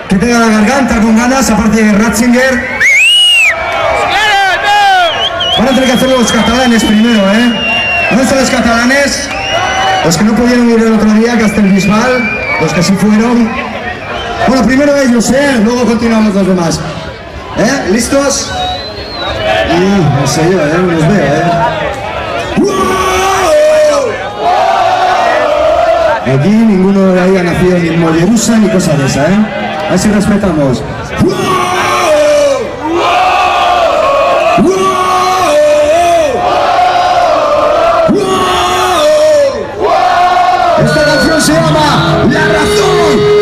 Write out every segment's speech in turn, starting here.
que tenga la garganta con ganas, aparte de Ratzinger. Van a tener que hacerlo los catalanes primero, ¿Dónde están los catalanes? Los que no pudieron ir el otro día, Castellbisbal, los que sí fueron. Bueno, primero ellos, luego continuamos los demás. ¿Listos? No sé yo, no los veo, Aquí ninguno de ahí ha nacido ni en Mollerusa ni cosa de esa, A ver si respetamos. Esta canción se llama La Razón.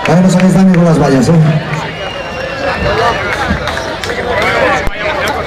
Ahora no sabéis daño con las vallas,